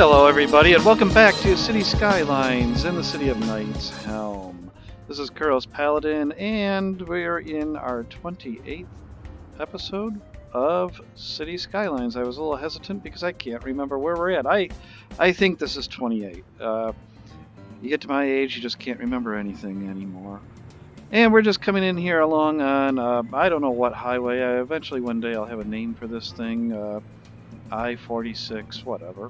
Hello everybody and welcome back to City Skylines in the City of Knights, Helm. This is Kuros Paladin and we're in our 28th episode of City Skylines. I was a little hesitant because I can't remember where we're at. I think this is 28. You get to my age, you just can't remember anything anymore. And we're just coming in here along on, I don't know what highway. Eventually one day I'll have a name for this thing. I-46, whatever.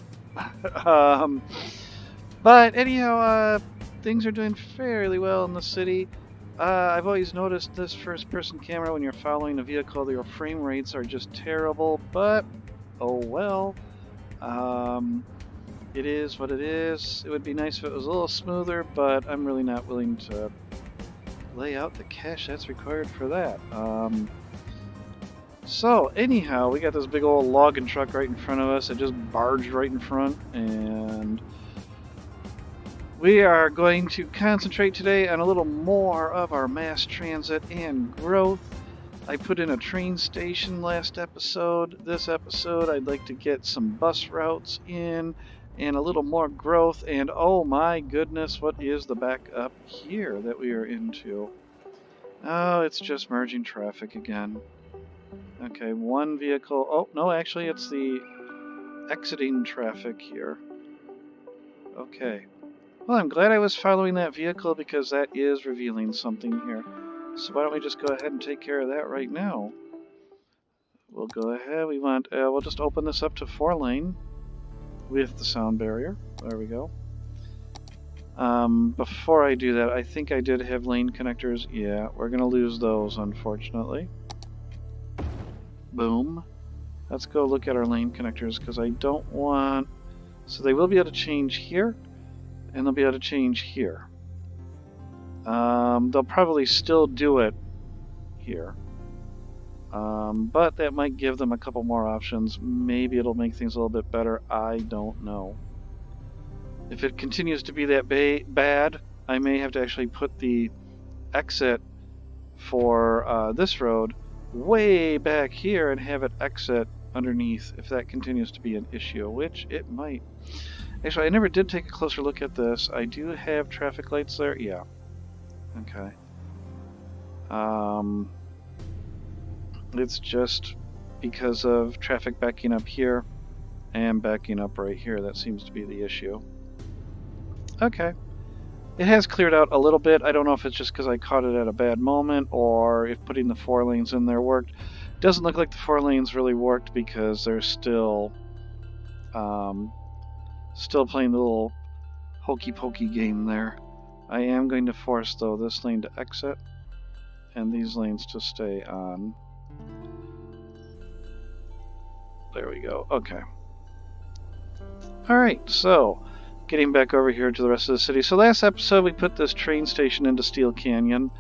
But anyhow, things are doing fairly well in the city. I've always noticed this first-person camera when you're following a vehicle, your frame rates are just terrible, but oh well. It is what it is. It would be nice if it was a little smoother, but I'm really not willing to lay out the cash that's required for that. So, anyhow, we got this big old logging truck right in front of us. It just barged right in front, and we are going to concentrate today on a little more of our mass transit and growth. I put in a train station last episode. This episode, I'd like to get some bus routes in and a little more growth. And oh my goodness, what is the back up here that we are into? Oh, it's just merging traffic again. Okay, one vehicle. Oh, no, actually, it's the exiting traffic here. Okay. Well, I'm glad I was following that vehicle because that is revealing something here. So why don't we just go ahead and take care of that right now? We'll go ahead. We'll just open this up to 4-lane with the sound barrier. There we go. Before I do that, I think I did have lane connectors. Yeah, we're going to lose those, unfortunately. Boom. Let's go look at our lane connectors because I don't want... So they will be able to change here, and they'll be able to change here. They'll probably still do it here. But that might give them a couple more options. Maybe it'll make things a little bit better. I don't know. If it continues to be that bad, I may have to actually put the exit for this road way back here and have it exit underneath if that continues to be an issue, which it might. Actually, I never did take a closer look at this. I do have traffic lights there. Yeah. Okay. It's just because of traffic backing up here and backing up right here. That seems to be the issue. Okay. It has cleared out a little bit. I don't know if it's just because I caught it at a bad moment or if putting the 4 lanes in there worked. Doesn't look like the 4 lanes really worked because they're still playing the little hokey pokey game there. I am going to force, though, this lane to exit and these lanes to stay on. There we go. Okay. Alright, so getting back over here to the rest of the city. So last episode we put this train station into Steel Canyon.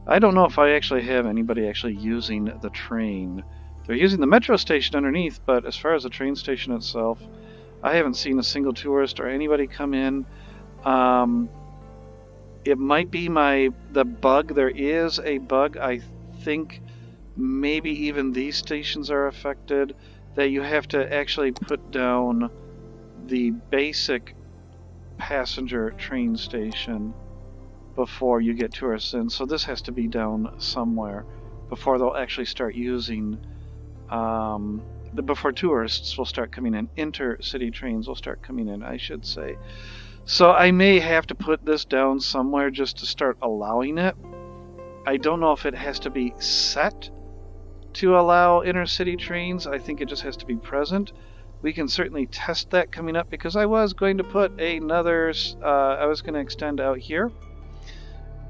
I don't know if I actually have anybody actually using the train. They're using the metro station underneath, but as far as the train station itself, I haven't seen a single tourist or anybody come in. It might be the bug. There is a bug. I think maybe even these stations are affected, that you have to actually put down the basic passenger train station before you get tourists in. So this has to be down somewhere before they'll actually start using, before tourists will start coming in. Intercity trains will start coming in, I should say. So I may have to put this down somewhere just to start allowing it. I don't know if it has to be set to allow intercity trains. I think it just has to be present. We can certainly test that coming up because I was going to put another, I was going to extend out here.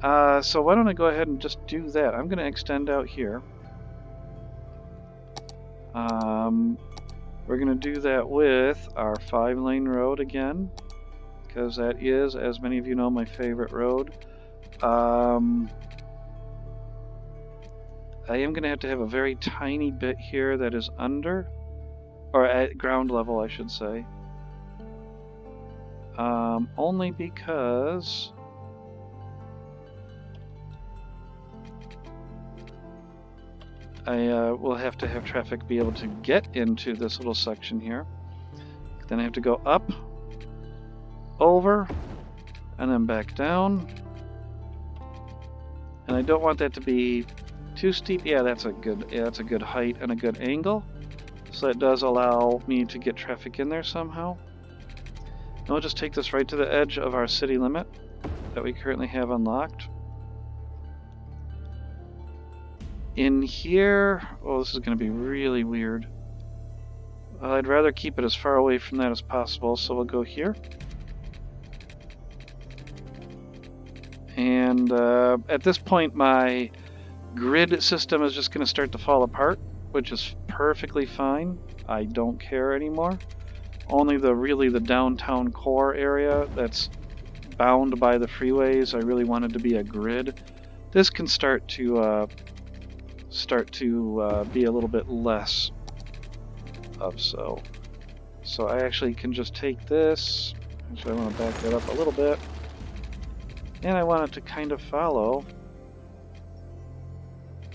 So why don't I go ahead and just do that? I'm going to extend out here. We're going to do that with our 5-lane road again, because that is, as many of you know, my favorite road. I am going to have a very tiny bit here that is under, or at ground level, I should say. Only because I will have to have traffic be able to get into this little section here. Then I have to go up over and then back down. And I don't want that to be too steep. Yeah, that's a good height and a good angle. So it does allow me to get traffic in there somehow. And we'll just take this right to the edge of our city limit that we currently have unlocked. In here, oh, this is going to be really weird. I'd rather keep it as far away from that as possible, so we'll go here. And at this point, my grid system is just going to start to fall apart, which is perfectly fine. I don't care anymore. Only the downtown core area that's bound by the freeways, I really wanted to be a grid. This can start to be a little bit less of so. So I actually can just take this. Actually, I want to back that up a little bit. And I want it to kind of follow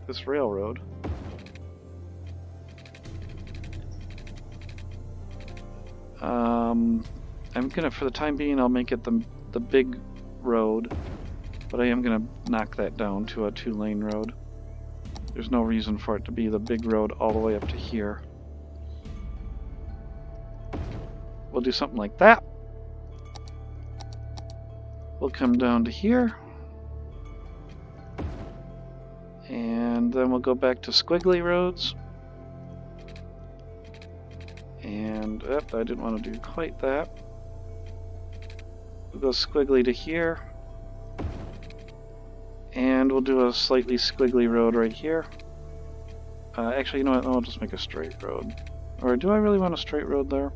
this railroad. I'm gonna, for the time being, I'll make it the big road, but I am gonna knock that down to a 2-lane road. There's no reason for it to be the big road all the way up to here. We'll do something like that. We'll come down to here. And then we'll go back to squiggly roads. And, I didn't want to do quite that. We'll go squiggly to here. And we'll do a slightly squiggly road right here. Actually, you know what? I'll just make a straight road. Or do I really want a straight road there?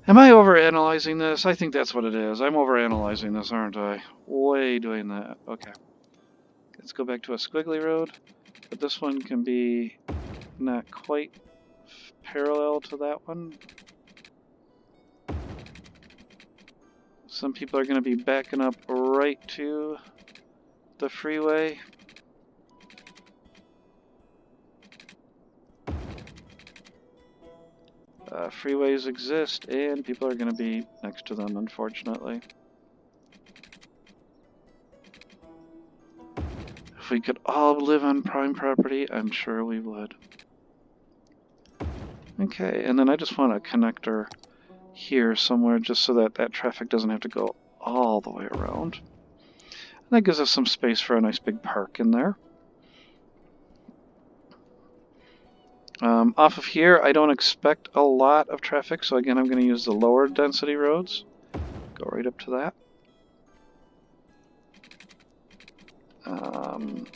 Am I overanalyzing this? I think that's what it is. I'm overanalyzing this, aren't I? Way doing that. Okay. Let's go back to a squiggly road. But this one can be not quite parallel to that one. Some people are going to be backing up right to the freeway. Freeways exist, and people are going to be next to them, unfortunately. If we could all live on prime property, I'm sure we would. Okay, and then I just want a connector here somewhere just so that that traffic doesn't have to go all the way around. And that gives us some space for a nice big park in there. Off of here, I don't expect a lot of traffic, so again, I'm going to use the lower density roads. Go right up to that. I'm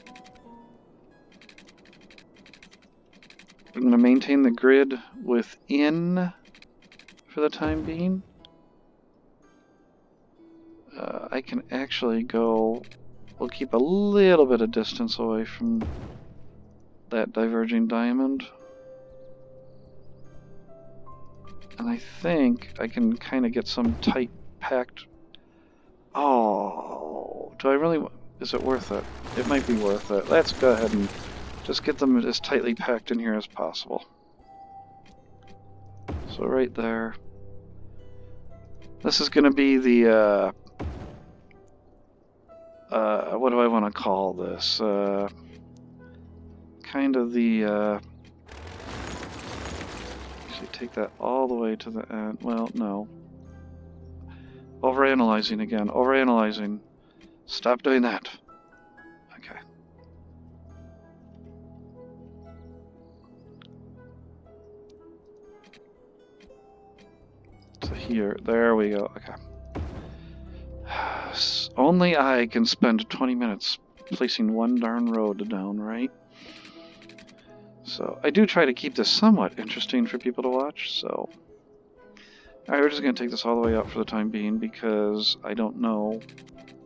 going to maintain the grid within for the time being. I can actually go, we'll keep a little bit of distance away from that diverging diamond. And I think I can kind of get some tight packed. Oh, do I really, is it worth it? It might be worth it. Let's go ahead and just get them as tightly packed in here as possible. So right there. This is going to be the, what do I want to call this? Kind of the, actually take that all the way to the end. Well, no. Overanalyzing again. Overanalyzing. Stop doing that. Okay. So here, there we go. Okay. Only I can spend 20 minutes placing one darn road down, right? So I do try to keep this somewhat interesting for people to watch, so. Alright, we're just going to take this all the way out for the time being because I don't know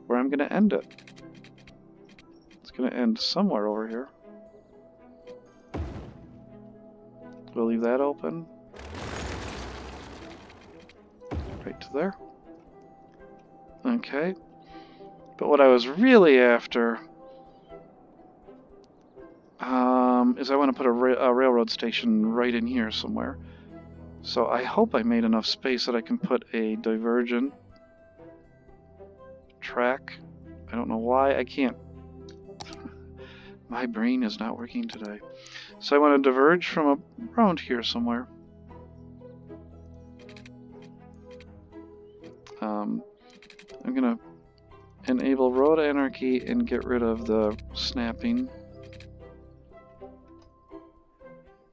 where I'm going to end it. It's going to end somewhere over here. We'll leave that open. Right to there. Okay. But what I was really after is I want to put a railroad station right in here somewhere. So I hope I made enough space that I can put a divergent track. I don't know why I can't. My brain is not working today. So I want to diverge from around here somewhere. I'm going to enable road anarchy and get rid of the snapping,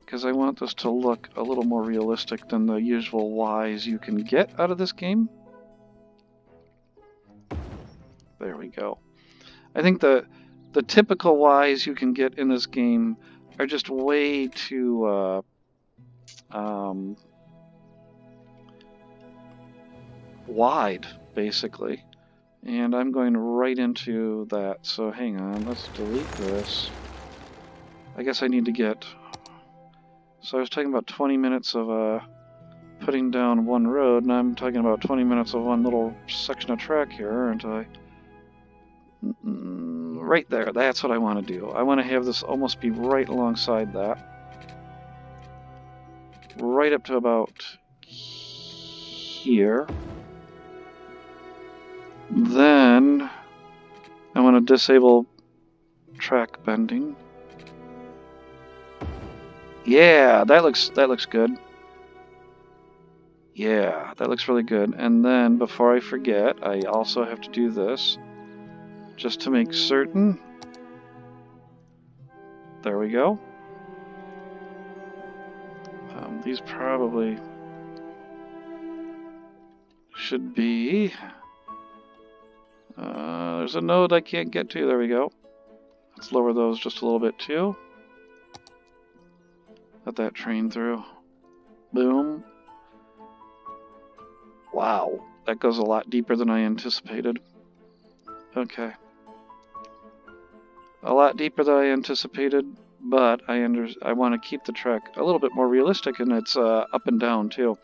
because I want this to look a little more realistic than the usual Ys you can get out of this game. There we go. I think the typical Ys you can get in this game are just way too wide, basically. And I'm going right into that. So hang on, let's delete this. I guess I need to get... So I was talking about 20 minutes of putting down one road, and I'm talking about 20 minutes of one little section of track here, aren't I? Right there, that's what I want to do. I want to have this almost be right alongside that. Right up to about here. Then I want to disable track bending. Yeah, that looks good. Yeah, that looks really good. And then before I forget, I also have to do this just to make certain. There we go. These probably should be... there's a node I can't get to. There we go. Let's lower those just a little bit too. Let that train through. Boom. Wow, that goes a lot deeper than I anticipated. Okay. A lot deeper than I anticipated, but I want to keep the track a little bit more realistic, and it's up and down too,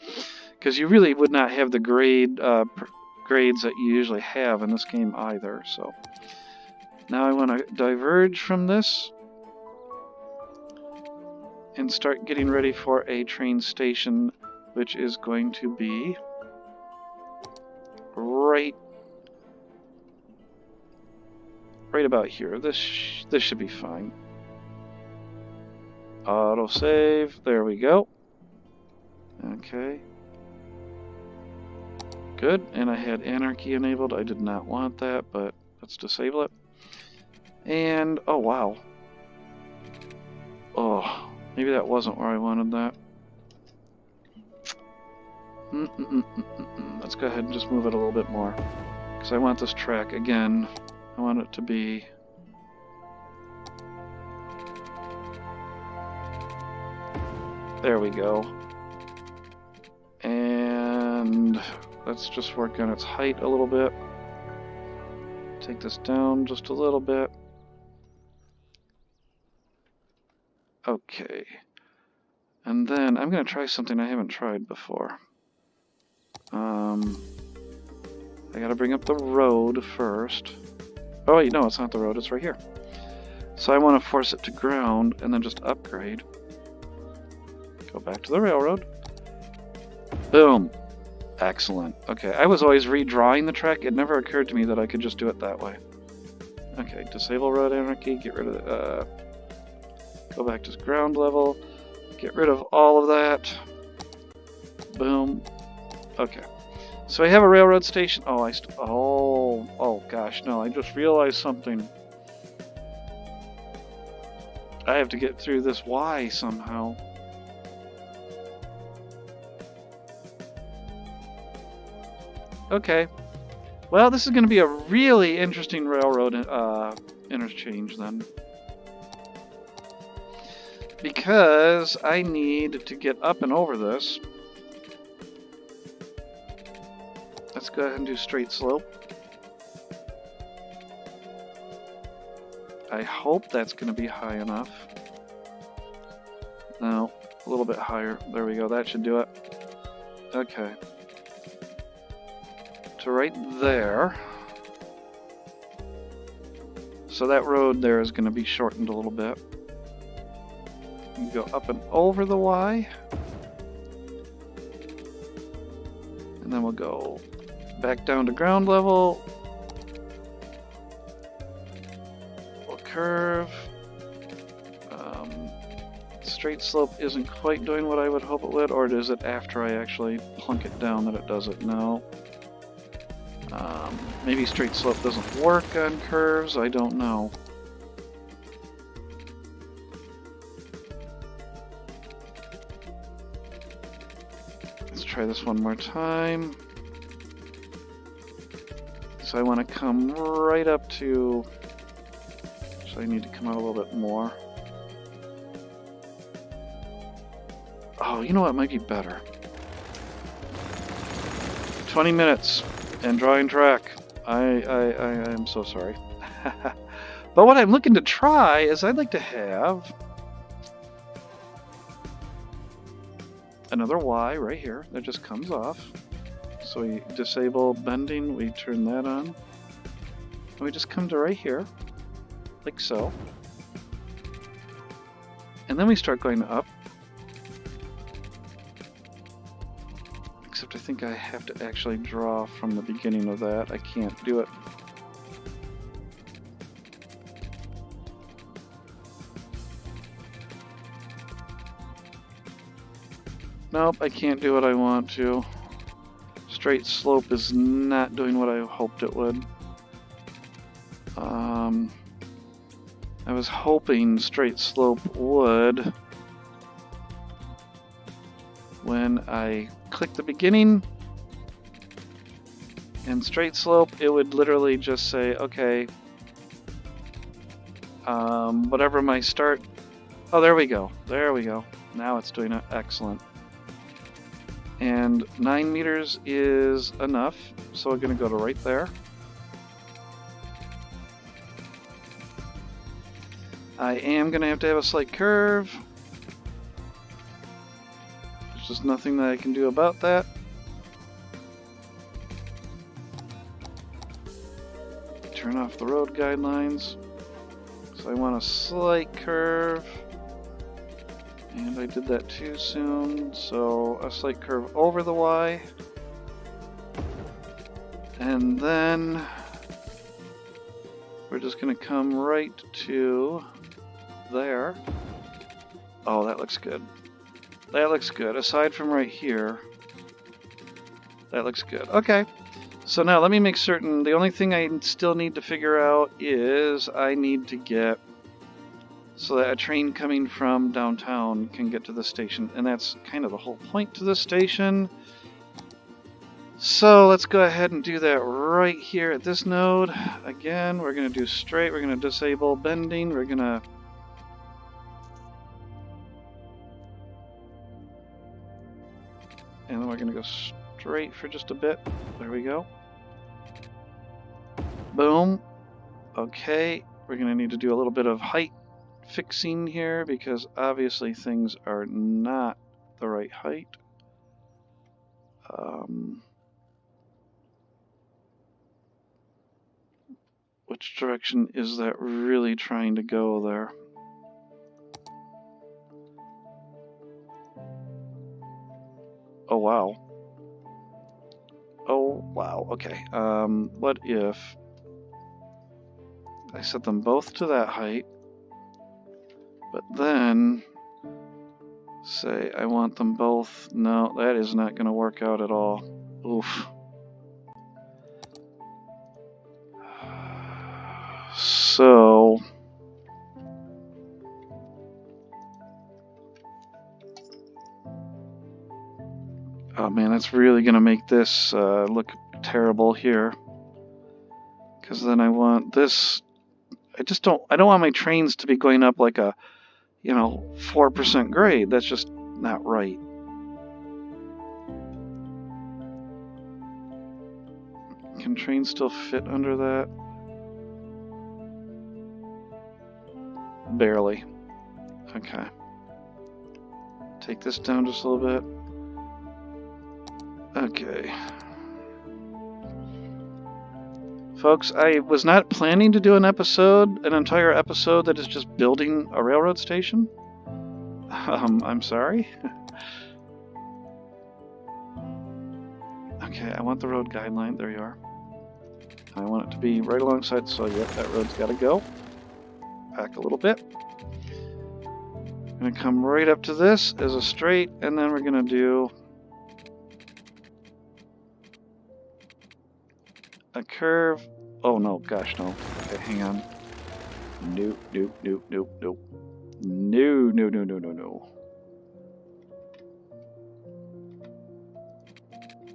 because you really would not have the grades that you usually have in this game either. So now I want to diverge from this and start getting ready for a train station, which is going to be right about here. This should be fine. Autosave. There we go. Okay. Good. And I had anarchy enabled. I did not want that, but let's disable it. And oh wow. Oh, maybe that wasn't where I wanted that. Let's go ahead and just move it a little bit more, because I want this track again. I want it to be there we go. And let's just work on its height a little bit. Take this down just a little bit. Okay. And then I'm going to try something I haven't tried before. I got to bring up the road first. Oh wait, no, it's not the road, it's right here. So I want to force it to ground and then just upgrade. Go back to the railroad. Boom. Excellent. Okay, I was always redrawing the track. It never occurred to me that I could just do it that way. Okay, disable road anarchy, get rid of the, go back to ground level, get rid of all of that. Boom. Okay. So I have a railroad station. Oh, oh gosh, no, I just realized something. I have to get through this Y somehow. Okay. Well, this is going to be a really interesting railroad interchange then. Because I need to get up and over this. Let's go ahead and do straight slope. I hope that's going to be high enough. No, a little bit higher. There we go. That should do it. Okay. To right there. So that road there is going to be shortened a little bit. You go up and over the Y. then we'll go back down to ground level. We'll curve. Straight slope isn't quite doing what I would hope it would, or is it after I actually plunk it down that it does it? No. Maybe straight slope doesn't work on curves, I don't know. Let's try this one more time. So I want to come right up to, so I need to come out a little bit more. Oh, you know what might be better? 20 minutes and drawing track. I am so sorry. But what I'm looking to try is I'd like to have another Y right here that just comes off. So we disable bending, we turn that on. And we just come to right here, like so. And then we start going up. Except I think I have to actually draw from the beginning of that. I can't do it. Nope, I can't do what I want to. Straight slope is not doing what I hoped it would. I was hoping straight slope would, when I click the beginning and straight slope, it would literally just say, okay, whatever my start. Oh, there we go. There we go. Now it's doing it. Excellent. And 9 meters is enough, so we're going to go to right there. I am going to have a slight curve. There's just nothing that I can do about that. Turn off the road guidelines. So I want a slight curve. And I did that too soon, so a slight curve over the Y. And then we're just going to come right to there. Oh, that looks good. That looks good. Aside from right here, that looks good. Okay. So now let me make certain. The only thing I still need to figure out is I need to get so that a train coming from downtown can get to the station. And that's kind of the whole point to the station. So let's go ahead and do that right here at this node. Again, we're going to do straight. We're going to disable bending. We're going to... And then we're going to go straight for just a bit. There we go. Boom. Okay. We're going to need to do a little bit of height fixing here because obviously things are not the right height. Which direction is that really trying to go there? Oh wow. Oh wow, okay. What if I set them both to that height, but then say I want them both... No, that is not going to work out at all. Oof. So... Oh man, that's really going to make this look terrible here. Because then I want this... I don't want my trains to be going up like a, 4% grade. That's just not right. Can trains still fit under that? Barely. Okay. Take this down just a little bit. Okay. Folks, I was not planning to do an entire episode that is just building a railroad station. I'm sorry. Okay, Okay, I want the road guideline. There you are. I want it to be right alongside, so yep, that road's got to go. Back a little bit. I'm going to come right up to this as a straight, and then we're going to do a curve. Oh no, gosh, no. Okay, hang on. Nope, nope, nope, nope, nope. No, no, no, no, no, no.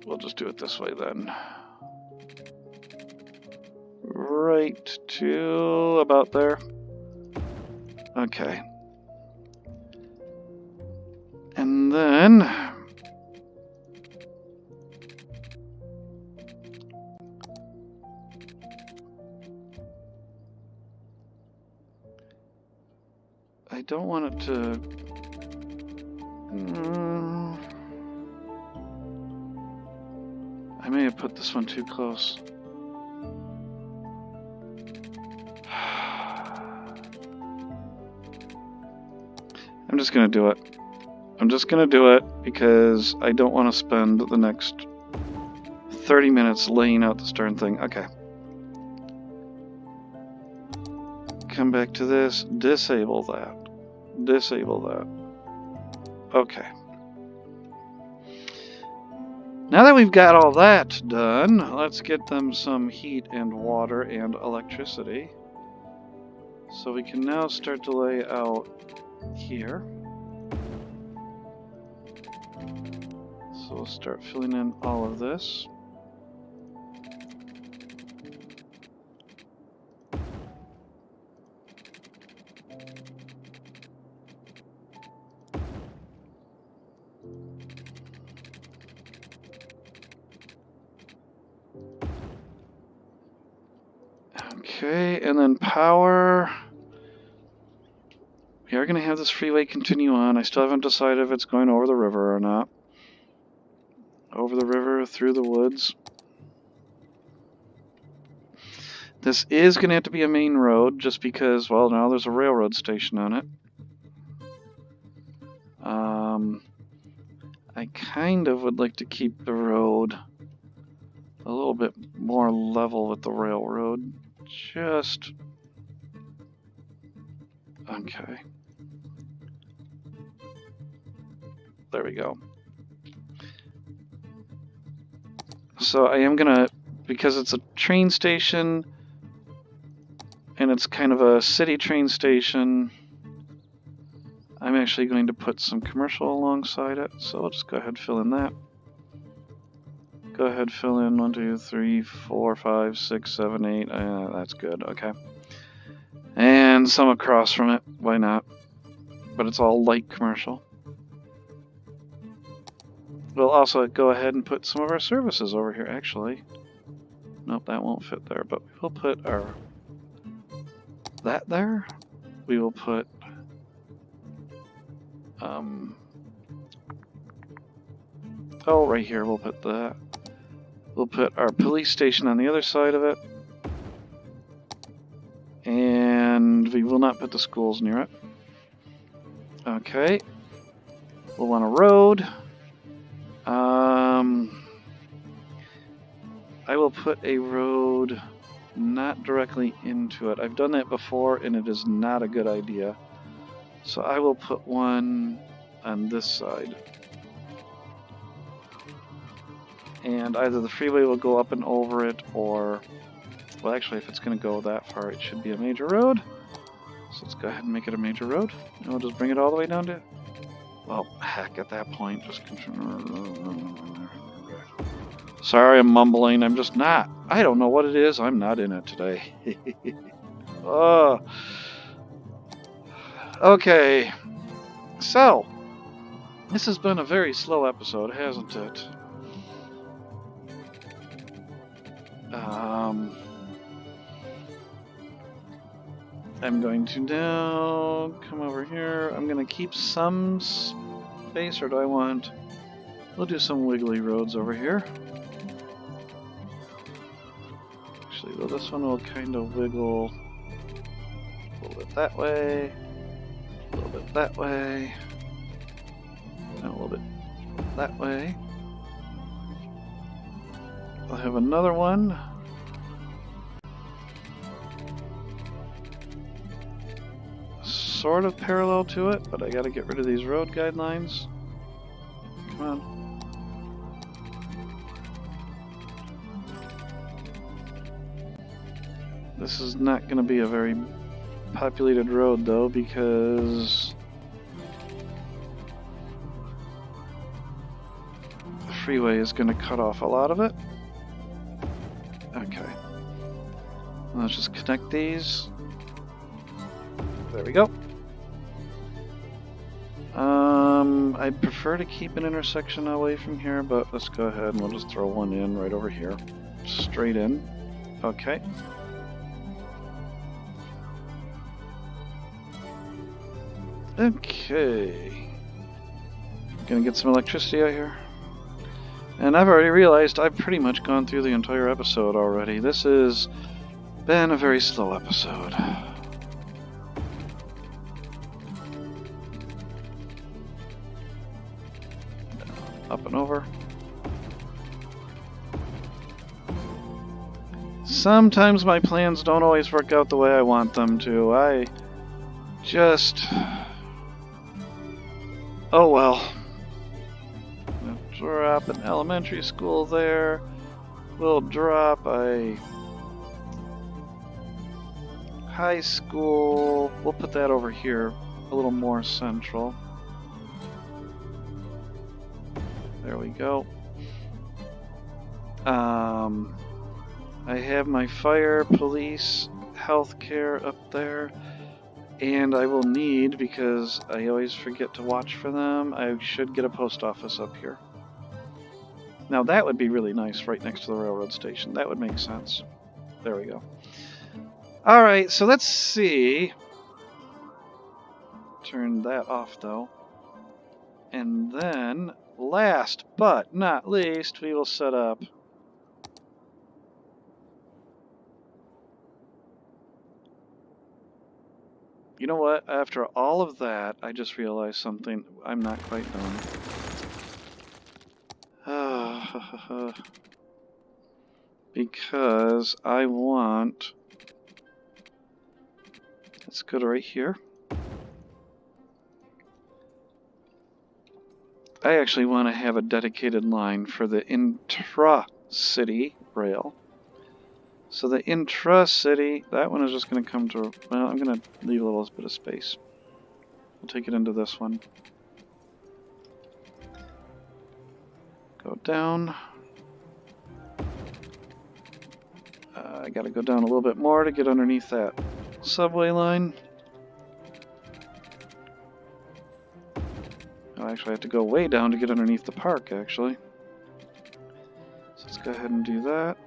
We'll just do it this way then. Right to about there. Okay. And then I don't want it to I may have put this one too close. I'm just gonna do it. I'm just gonna do it because I don't want to spend the next 30 minutes laying out this darn thing. Okay. Come back to this. Disable that. Disable that. Okay. Now that we've got all that done, let's get them some heat and water and electricity. So we can now start to lay out here. So we'll start filling in all of this. Okay, and then power. We are going to have this freeway continue on. I still haven't decided if it's going over the river or not. Over the river, through the woods. This is going to have to be a main road just because, well, now there's a railroad station on it. I kind of would like to keep the road a little bit more level with the railroad. Just... okay. There we go. So I am gonna, because it's a train station, and it's kind of a city train station, I'm actually going to put some commercial alongside it. So I'll just go ahead and fill in that. Go ahead, fill in 1, 2, 3, 4, 5, 6, 7, 8. That's good, okay. And some across from it, why not? But it's all light commercial. We'll also go ahead and put some of our services over here, actually. Nope, that won't fit there, but we'll put our... that there. We will put... oh, right here, we'll put that. We'll put our police station on the other side of it. And we will not put the schools near it. Okay. We'll want a road. I will put a road not directly into it. I've done that before and it is not a good idea. So I will put one on this side. And either the freeway will go up and over it, or... well, actually, if it's going to go that far, it should be a major road. So let's go ahead and make it a major road. And we'll just bring it all the way down to... well, heck, at that point, just... sorry, I'm mumbling. I'm just not. I don't know what it is. I'm not in it today. Oh. Okay. So, this has been a very slow episode, hasn't it? I'm going to now come over here. I'm going to keep some space, or do I want... we'll do some wiggly roads over here. Actually, well, this one will kind of wiggle a little bit that way, a little bit that way, and a little bit that way. I'll have another one. Sort of parallel to it, but I gotta get rid of these road guidelines. Come on. This is not gonna be a very populated road though, because the freeway is gonna cut off a lot of it. Okay. Let's just connect these. There we go. I'd prefer to keep an intersection away from here, but let's go ahead and we'll just throw one in right over here. Straight in. Okay. Okay. Gonna get some electricity out here. And I've already realized I've pretty much gone through the entire episode already. This has been a very slow episode. Up and over. Sometimes my plans don't always work out the way I want them to. I just... Oh well. We'll drop an elementary school there. We'll drop a high school. We'll put that over here, a little more central. There we go. I have my fire, police, healthcare up there. And I will need, because I always forget to watch for them, I should get a post office up here. Now that would be really nice right next to the railroad station. That would make sense. There we go. Alright, so let's see. Turn that off though. And then, last but not least, we will set up You know what? After all of that, I just realized something. I'm not quite done. Because I want... Let's go to right here. I actually want to have a dedicated line for the intra-city rail. So the intra-city, that one is just going to come to, well, I'm going to leave a little bit of space. We'll take it into this one. Go down. I got to go down a little bit more to get underneath that subway line. I actually have to go way down to get underneath the park, actually. So let's go ahead and do that.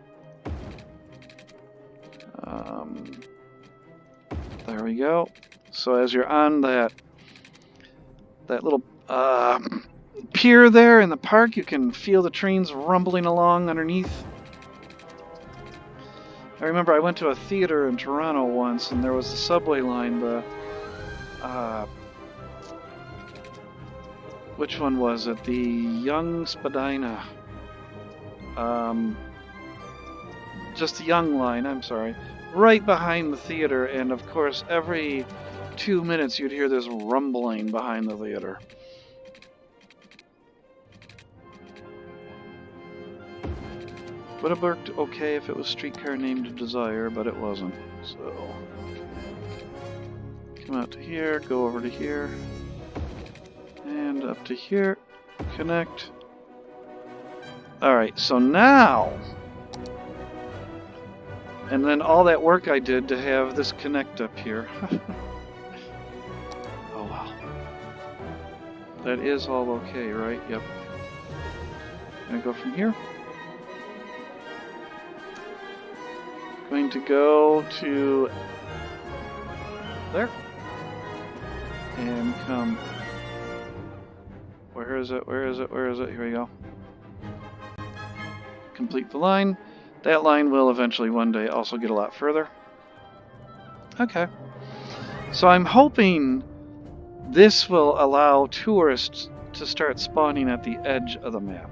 There we go. So as you're on that little pier there in the park, you can feel the trains rumbling along underneath. I remember I went to a theater in Toronto once, and there was the subway line, which one was it? The Young Spadina. Just the Young line, I'm sorry. Right behind the theater, and of course every 2 minutes you'd hear this rumbling behind the theater. Would have worked okay if it was Streetcar Named Desire, but it wasn't. So come out to here, go over to here, and up to here, connect. Alright, so now, and then all that work I did to have this connect up here. Oh wow. That is all okay, right? Yep. Gonna go from here. Going to go to there. And come. Where is it? Where is it? Where is it? Here we go. Complete the line. That line will eventually one day also get a lot further. Okay. So I'm hoping this will allow tourists to start spawning at the edge of the map.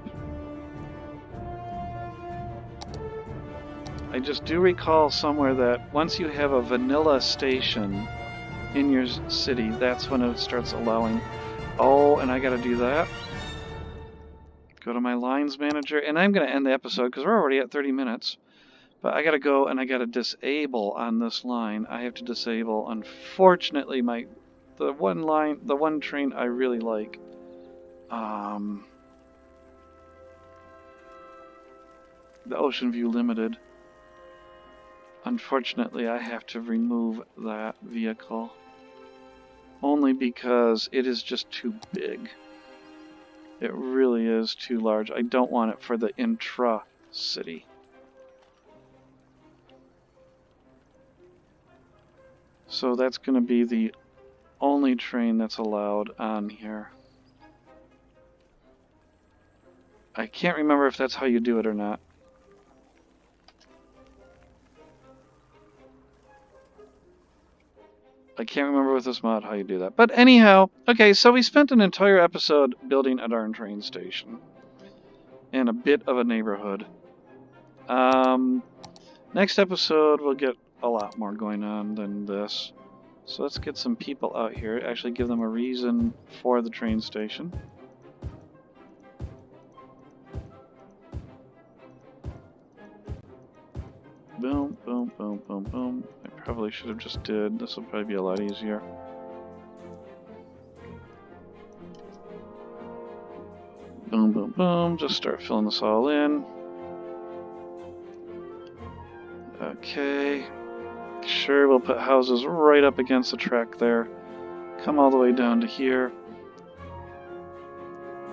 I just do recall somewhere that once you have a vanilla station in your city, that's when it starts allowing... Oh, and I gotta do that. Go to my lines manager, and I'm gonna end the episode because we're already at 30 minutes. But I gotta go and I gotta disable on this line. I have to disable, unfortunately, the one train I really like. The Ocean View Limited. Unfortunately, I have to remove that vehicle. Only because it is just too big. It really is too large. I don't want it for the intra-city. So that's going to be the only train that's allowed on here. I can't remember if that's how you do it or not. I can't remember with this mod how you do that. But anyhow, okay, so we spent an entire episode building a darn train station. And a bit of a neighborhood. Next episode we'll get a lot more going on than this. So let's get some people out here. Actually give them a reason for the train station. Boom, boom, boom, boom, boom. I probably should have just did. This will probably be a lot easier. Boom, boom, boom. Just start filling this all in. Okay. Sure, we'll put houses right up against the track there. Come all the way down to here.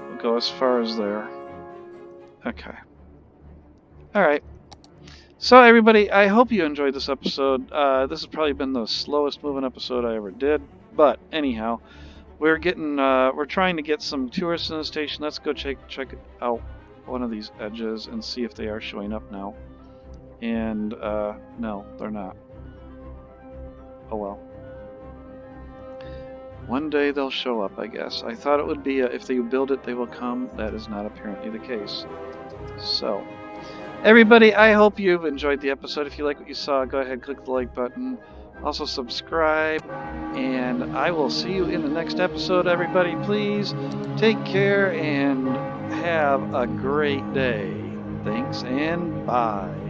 We'll go as far as there. Okay. Alright. So everybody, I hope you enjoyed this episode. This has probably been the slowest moving episode I ever did. But anyhow, we're trying to get some tourists in the station. Let's go check out one of these edges and see if they are showing up now. And no, they're not. Oh well. One day they'll show up, I guess. I thought it would be if they build it, they will come. That is not apparently the case. So, everybody, I hope you've enjoyed the episode. If you like what you saw, go ahead, click the like button. Also subscribe, and I will see you in the next episode. Everybody, please take care and have a great day. Thanks, and bye.